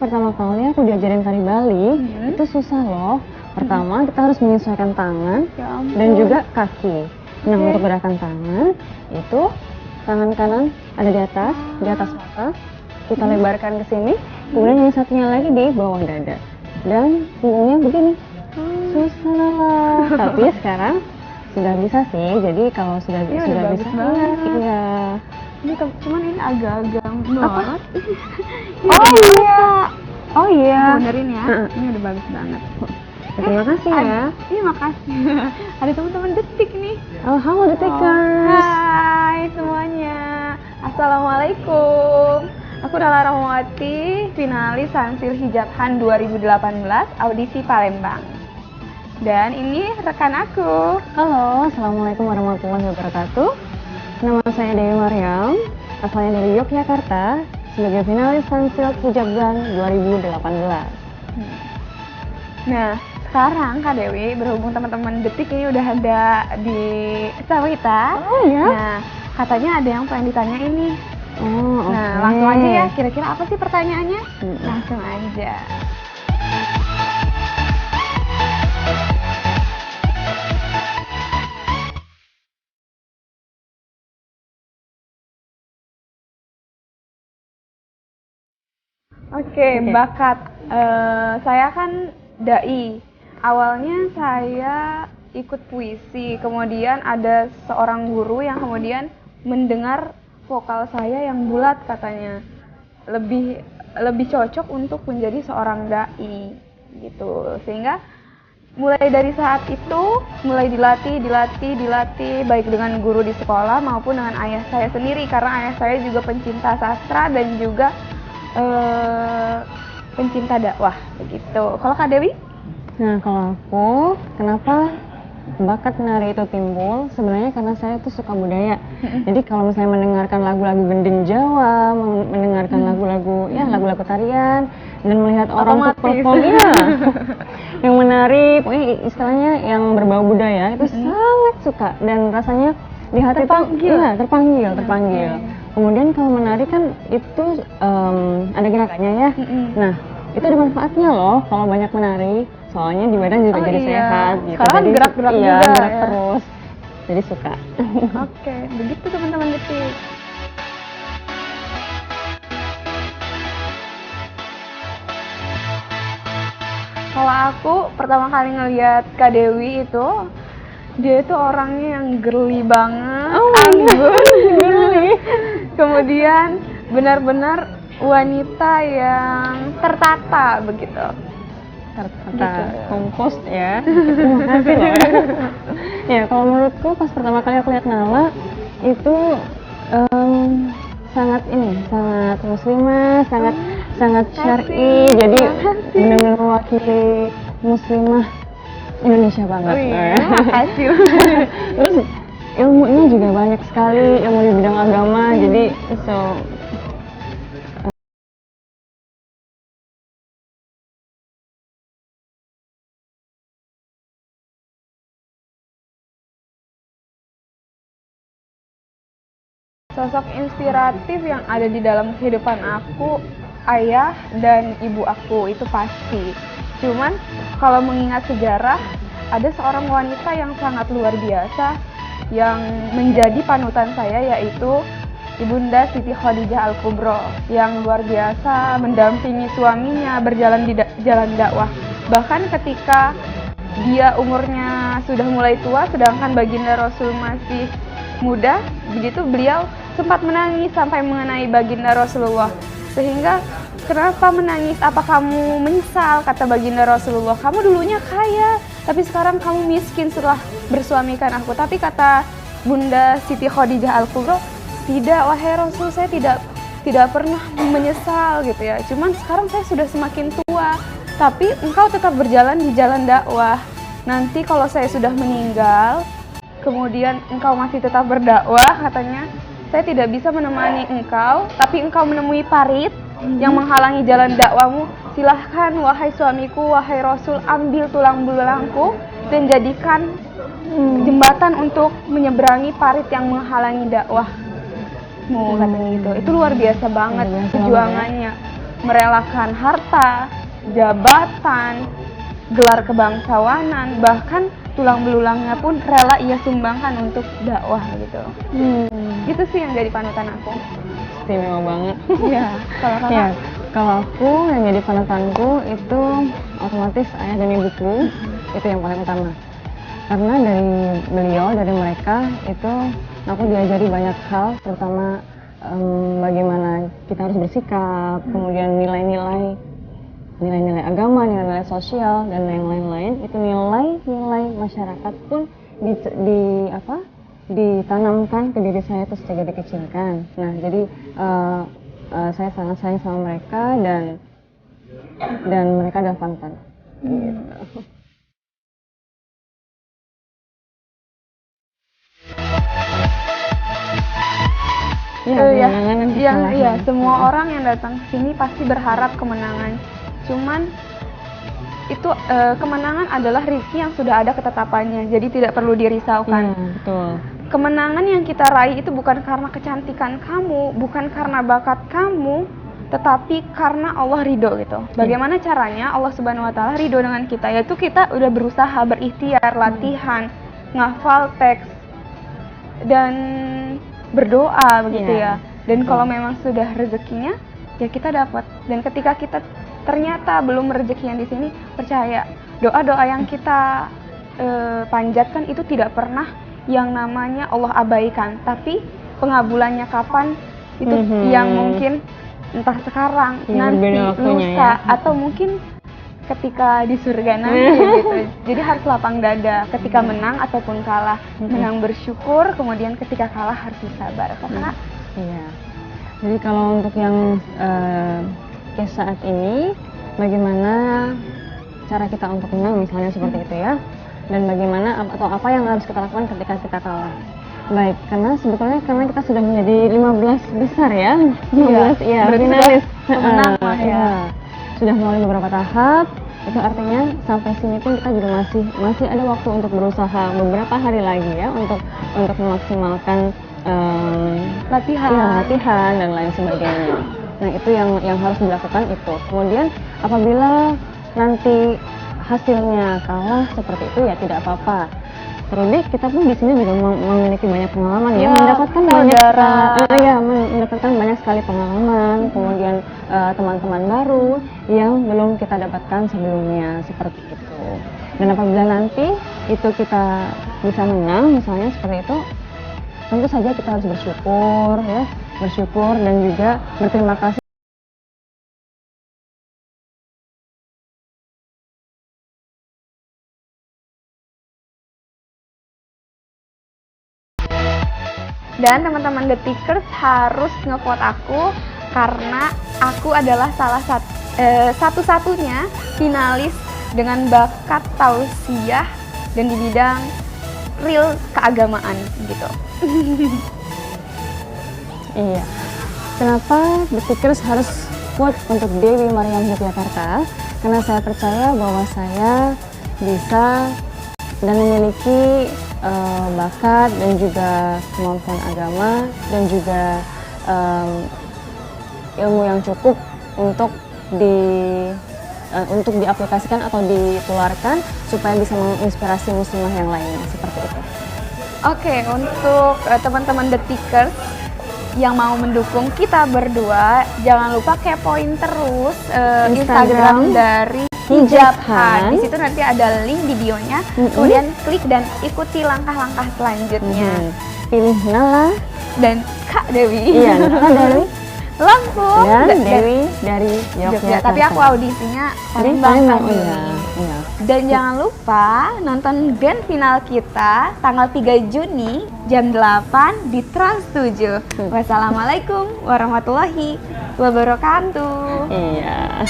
pertama kali aku diajarin tari Bali, itu susah loh. Pertama kita harus menyesuaikan tangan dan juga kaki. Nah, untuk gerakan tangan itu tangan kanan ada di atas mata. Kita lebarkan ke sini, kemudian yang satunya lagi di bawah dada. Dan punggungnya begini. Susah, tapi sekarang sudah bisa sih. Jadi kalau sudah bisa, iya. Ini cuman ini agak-agak melorot. Oh iya. Benerin ya. Ini udah bagus banget. Terima kasih ya. Iya, makasih. Ada teman-teman Detik nih. Oh, halo Detikers. Hai semuanya. Assalamualaikum. Aku Nala Rahmawati, finalis Sansil Hijabhan 2018 audisi Palembang. Dan ini rekan aku. Halo, assalamualaikum warahmatullahi wabarakatuh. Nama saya Dewi Maryam, asalnya dari Yogyakarta, sebagai finalis Sansil Hijabhan 2018. Nah, sekarang Kak Dewi, berhubung teman-teman Detik ini udah ada di sama kita. Oh iya? Nah, katanya ada yang pengen ditanya ini. Oh, oke. Nah, langsung aja ya, kira-kira apa sih pertanyaannya? Langsung aja. Oke. Bakat saya kan dai. Awalnya saya ikut puisi, kemudian ada seorang guru yang kemudian mendengar vokal saya yang bulat, katanya lebih cocok untuk menjadi seorang dai gitu. Sehingga mulai dari saat itu mulai dilatih baik dengan guru di sekolah maupun dengan ayah saya sendiri, karena ayah saya juga pencinta sastra dan juga pencinta dakwah begitu. Kalau Kak Dewi? Nah, kalau aku, kenapa bakat menari itu timbul? Sebenarnya karena saya tuh suka budaya. Jadi kalau misalnya mendengarkan lagu-lagu gending Jawa, mendengarkan lagu-lagu tarian, dan melihat orang tuh perform yang menari, pokoknya istilahnya yang berbau budaya, itu sangat suka dan rasanya di hati terpanggil. Kemudian kalau menari kan itu ada gerakannya ya. Nah, itu ada manfaatnya loh kalau banyak menari. Soalnya di badan juga jadi sehat gitu. Sekarang kan gerak-gerak juga gerak terus. Jadi suka. Oke, begitu teman-teman Detik. Kalau aku pertama kali ngeliat Kak Dewi itu, dia itu orangnya yang girly banget, anggun. Kemudian benar-benar wanita yang tertata begitu. Kompos ya. Terima kasih loh. Ya, kalau menurutku pas pertama kali aku lihat Nala itu sangat muslimah, sangat syar'i, jadi benar-benar mewakili muslimah Indonesia banget. Makasih. Terus ilmunya juga banyak sekali, ilmu di bidang agama, jadi sosok inspiratif yang ada di dalam kehidupan aku, ayah dan ibu aku, itu pasti. Cuman kalau mengingat sejarah, ada seorang wanita yang sangat luar biasa yang menjadi panutan saya, yaitu Ibunda Siti Khadijah Al-Kubro, yang luar biasa mendampingi suaminya berjalan di jalan dakwah. Bahkan ketika dia umurnya sudah mulai tua, sedangkan baginda Rasul masih muda, begitu beliau sempat menangis sampai mengenai baginda Rasulullah. Sehingga, kenapa menangis? Apa kamu menyesal? Kata baginda Rasulullah, kamu dulunya kaya, tapi sekarang kamu miskin setelah bersuamikan aku. Tapi kata Bunda Siti Khadijah Al-Kubro, tidak, wahai Rasul, saya tidak pernah menyesal gitu ya. Cuman sekarang saya sudah semakin tua, tapi engkau tetap berjalan di jalan dakwah. Nanti kalau saya sudah meninggal, kemudian engkau masih tetap berdakwah, katanya, saya tidak bisa menemani engkau, tapi engkau menemui parit yang menghalangi jalan dakwahmu. Silahkan wahai suamiku, wahai Rasul, ambil tulang belulangku dan jadikan jembatan untuk menyeberangi parit yang menghalangi dakwahmu, katanya gitu. Itu luar biasa banget perjuangannya. merelakan harta, jabatan, gelar kebangsawanan, bahkan tulang belulangnya pun rela ia sumbangkan untuk dakwah gitu. Itu sih yang jadi panutan aku. Istimewa banget. Iya, kalau kakak? Ya, kalau aku yang jadi panutanku itu otomatis ayah dan ibuku, itu yang paling utama. Karena dari beliau, dari mereka itu aku diajari banyak hal, terutama bagaimana kita harus bersikap, kemudian nilai-nilai agama, nilai-nilai sosial dan yang lain-lain. Itu nilai-nilai masyarakat pun ditanamkan ke diri saya itu sejak dikecilkan. Nah, jadi saya sangat sayang sama mereka dan mereka adalah panutan. Gitu. Semua orang yang datang ke sini pasti berharap kemenangan. Cuman itu kemenangan adalah rezeki yang sudah ada ketetapannya, jadi tidak perlu dirisaukan. Betul. Kemenangan yang kita raih itu bukan karena kecantikan kamu, bukan karena bakat kamu, tetapi karena Allah ridho gitu. Bagaimana caranya Allah Subhanahu Wa Taala ridho dengan kita? Yaitu kita udah berusaha, berikhtiar, latihan, ngafal teks dan berdoa begitu ya. Dan kalau memang sudah rezekinya, ya kita dapat. Dan ketika kita ternyata belum rezeki yang di sini, percaya doa-doa yang kita panjatkan itu tidak pernah yang namanya Allah abaikan, tapi pengabulannya kapan itu yang mungkin entah sekarang, nanti, lusa, atau mungkin ketika di surga nanti gitu. Jadi harus lapang dada ketika menang ataupun kalah. Menang bersyukur, kemudian ketika kalah harus bersabar. Karena iya. Jadi kalau untuk yang case saat ini, bagaimana cara kita untuk menang misalnya seperti itu ya, dan bagaimana atau apa yang harus kita lakukan ketika kita kalah. Baik, karena sebetulnya kita sudah menjadi 15 besar ya, 15 finalis, pemenang ya. Sudah melalui beberapa tahap. Itu artinya sampai sini pun kita juga masih ada waktu untuk berusaha beberapa hari lagi ya, untuk memaksimalkan latihan dan lain sebagainya. Nah, itu yang harus dilakukan itu. Kemudian apabila nanti hasilnya kalah seperti itu ya tidak apa-apa. Terlebih kita pun di sini juga memiliki banyak pengalaman ya, mendapatkan banyak sekali pengalaman, kemudian teman-teman baru yang belum kita dapatkan sebelumnya seperti itu. Dan apabila nanti itu kita bisa menang misalnya seperti itu, tentu saja kita harus bersyukur dan juga berterima kasih. Dan teman-teman Detikers harus nge-quote aku karena aku adalah satu-satunya finalis dengan bakat tausiah dan di bidang real keagamaan gitu. Iya. Kenapa Detikers harus quote untuk Dewi Maryam Yogyakarta? Karena saya percaya bahwa saya bisa dan memiliki bakat dan juga kemampuan agama dan juga ilmu yang cukup untuk diaplikasikan atau ditularkan supaya bisa menginspirasi muslimah yang lainnya seperti itu. Oke, untuk teman-teman Detikers yang mau mendukung kita berdua, jangan lupa kepoin terus Instagram dari Hijabhan. Di situ nanti ada link videonya. Kemudian klik dan ikuti langkah-langkah selanjutnya. Pilih Nala dan Kak Dewi. Iya, Nala dari Lampung dan Dewi dari Yogyakarta. Tapi aku audisinya Palembang. Iya. Dan jangan lupa nonton grand final kita tanggal 3 Juni jam 8 di Trans 7. Wassalamualaikum warahmatullahi wabarakatuh. Iya.